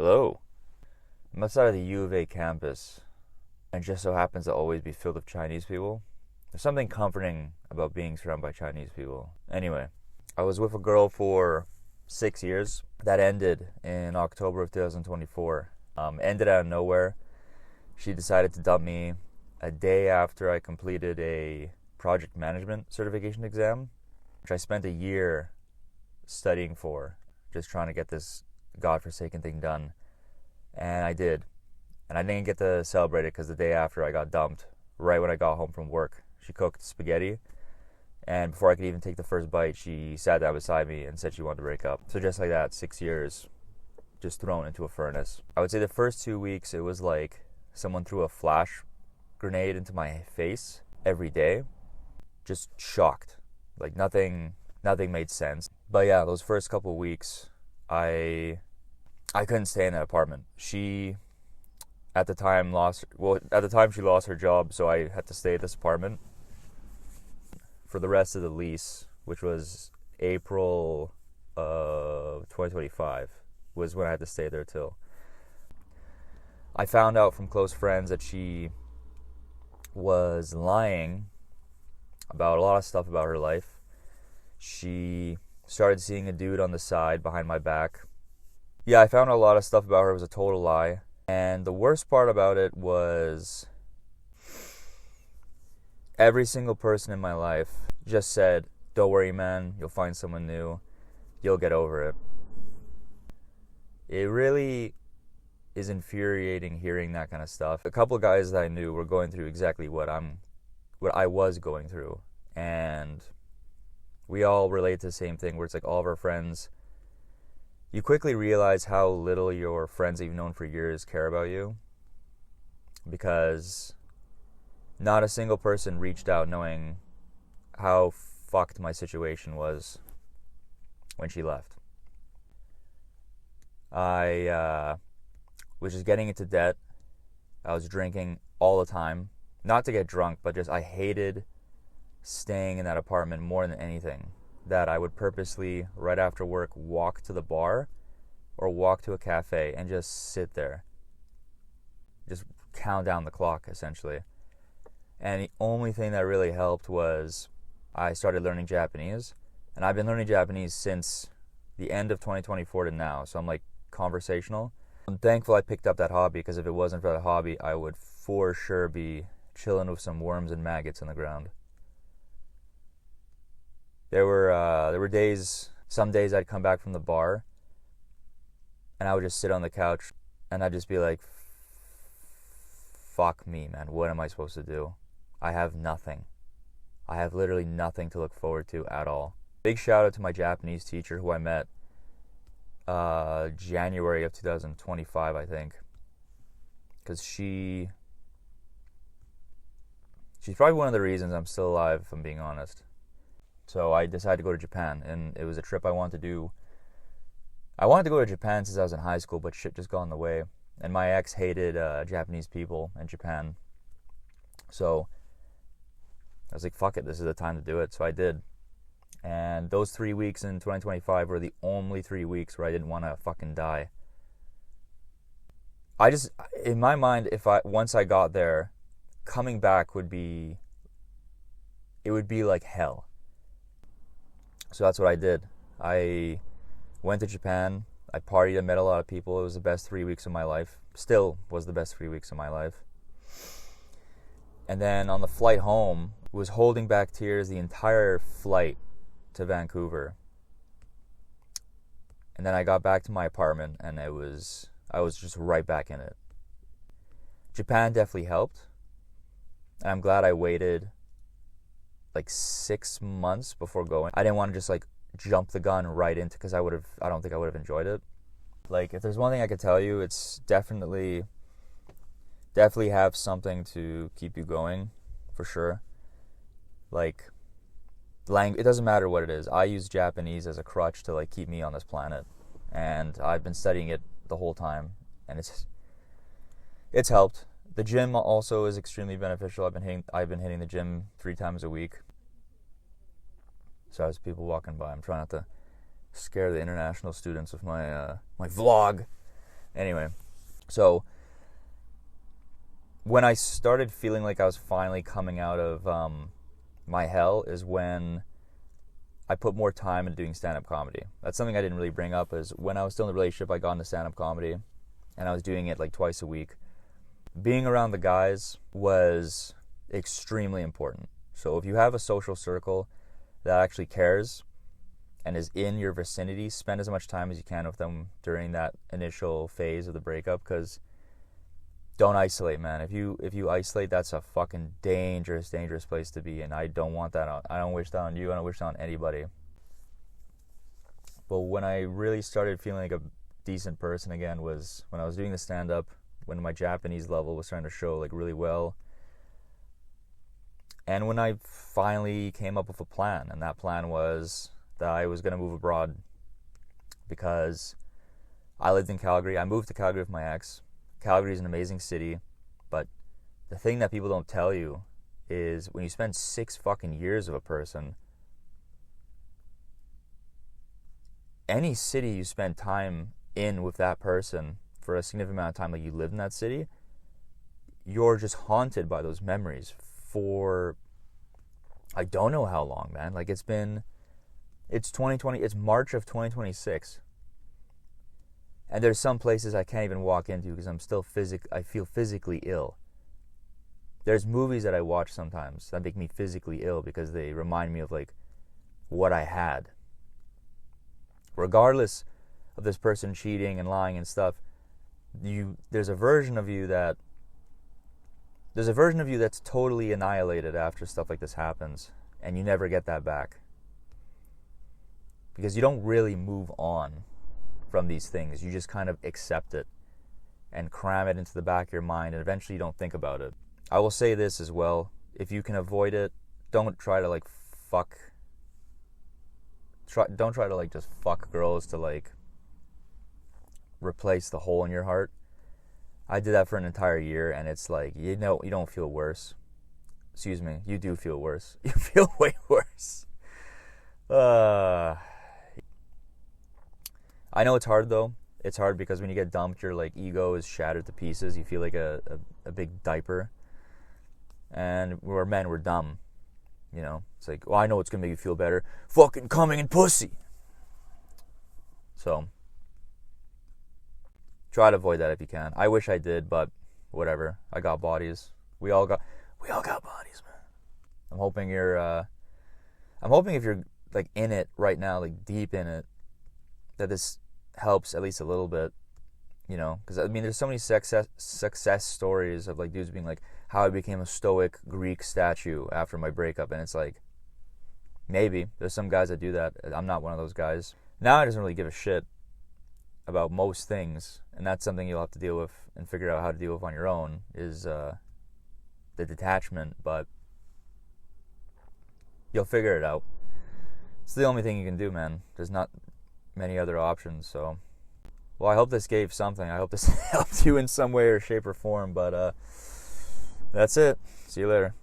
Hello. I'm outside of the U of A campus, and it just so happens to always be filled with Chinese people. There's something comforting about being surrounded by Chinese people. Anyway, I was with a girl for 6 years. That ended in October of 2024. Ended out of nowhere. She decided to dump me a day after I completed a project management certification exam, which I spent a year studying for, just trying to get this godforsaken thing done. And I did. And I didn't get to celebrate it because the day after I got dumped, right when I got home from work, she cooked spaghetti. And before I could even take the first bite, she sat down beside me and said she wanted to break up. So just like that, 6 years just thrown into a furnace. I would say the first 2 weeks, it was like someone threw a flash grenade into my face every day. Just shocked. Like nothing made sense. But yeah, those first couple of weeks, I couldn't stay in that apartment. She, at the time, she lost her job, so I had to stay at this apartment for the rest of the lease, which was April of 2025, was when I had to stay there till. I found out from close friends that she was lying about a lot of stuff about her life. She started seeing a dude on the side behind my back. Yeah, I found out a lot of stuff about her. It was a total lie. And the worst part about it was every single person in my life just said, "Don't worry, man, you'll find someone new. You'll get over it." It really is infuriating hearing that kind of stuff. A couple of guys that I knew were going through exactly what I was going through. And we all relate to the same thing where it's like all of our friends, you quickly realize how little your friends that you've known for years care about you, because not a single person reached out knowing how fucked my situation was when she left. I was just getting into debt. I was drinking all the time. Not to get drunk, but just I hated staying in that apartment more than anything. That I would purposely, right after work, walk to the bar or walk to a cafe and just sit there. Just count down the clock, essentially. And the only thing that really helped was I started learning Japanese. And I've been learning Japanese since the end of 2024 to now. So I'm like conversational. I'm thankful I picked up that hobby, because if it wasn't for that hobby, I would for sure be chilling with some worms and maggots in the ground. There were days, some days I'd come back from the bar and I would just sit on the couch and I'd just be like, fuck me, man, what am I supposed to do? I have nothing. I have literally nothing to look forward to at all. Big shout out to my Japanese teacher who I met January of 2025, I think, because she's probably one of the reasons I'm still alive, if I'm being honest. So I decided to go to Japan, and it was a trip I wanted to do. I wanted to go to Japan since I was in high school, but shit just got in the way. And my ex hated Japanese people in Japan. So I was like, fuck it, this is the time to do it. So I did. And those 3 weeks in 2025 were the only 3 weeks where I didn't want to fucking die. In my mind, once I got there, coming back would be like hell. So that's what I did. I went to Japan. I partied. I met a lot of people. It was the best 3 weeks of my life. Still was the best 3 weeks of my life. And then on the flight home, was holding back tears the entire flight to Vancouver. And then I got back to my apartment, and I was just right back in it. Japan definitely helped. And I'm glad I waited like 6 months before going. I didn't want to just like jump the gun right into, because I don't think I would have enjoyed it. Like, if there's one thing I could tell you, it's definitely have something to keep you going, for sure. Like, it doesn't matter what it is. I use Japanese as a crutch to like keep me on this planet, and I've been studying it the whole time, and it's helped. The gym also is extremely beneficial. I've been hitting the gym 3 times a week. So as people walking by, I'm trying not to scare the international students with my vlog. Anyway, so when I started feeling like I was finally coming out of my hell is when I put more time into doing stand-up comedy. That's something I didn't really bring up, is when I was still in the relationship, I got into stand-up comedy, and I was doing it like twice a week. Being around the guys was extremely important. So if you have a social circle that actually cares and is in your vicinity, spend as much time as you can with them during that initial phase of the breakup, because don't isolate, man. If you isolate, that's a fucking dangerous place to be, and I don't want that. I don't wish that on you. I don't wish that on anybody. But when I really started feeling like a decent person again was when I was doing the stand-up, when my Japanese level was starting to show like really well, and when I finally came up with a plan, and that plan was that I was going to move abroad, because I lived in Calgary. I moved to Calgary with my ex. Calgary is an amazing city, but the thing that people don't tell you is when you spend 6 fucking years with a person, any city you spend time in with that person for a significant amount of time, like you lived in that city, you're just haunted by those memories for I don't know how long, man. Like it's 2020, it's March of 2026. And there's some places I can't even walk into because I feel physically ill. There's movies that I watch sometimes that make me physically ill because they remind me of like what I had. Regardless of this person cheating and lying and stuff, there's a version of you that's totally annihilated after stuff like this happens, and you never get that back. Because you don't really move on from these things. You just kind of accept it and cram it into the back of your mind, and eventually you don't think about it. I will say this as well. If you can avoid it, don't try to like don't try to like just fuck girls to like replace the hole in your heart. I did that for an entire year, and it's like, you don't feel worse. Excuse me, you do feel worse. You feel way worse. I know it's hard though. It's hard because when you get dumped, your like ego is shattered to pieces. You feel like a big diaper. And we're men, we're dumb. You know, it's like, well, I know what's gonna make you feel better. Fucking coming in pussy. So try to avoid that if you can. I wish I did, but whatever. I got bodies. We all got bodies, man. I'm hoping if you're like in it right now, like deep in it, that this helps at least a little bit, you know, because I mean there's so many success stories of like dudes being like, how I became a stoic Greek statue after my breakup, and it's like, maybe there's some guys that do that. I'm not one of those guys. Now I doesn't really give a shit about most things, and that's something you'll have to deal with and figure out how to deal with on your own, is the detachment, but you'll figure it out. It's the only thing you can do, man. There's not many other options. So, well, I hope this gave something. I hope this helped you in some way or shape or form, but that's it. See you later.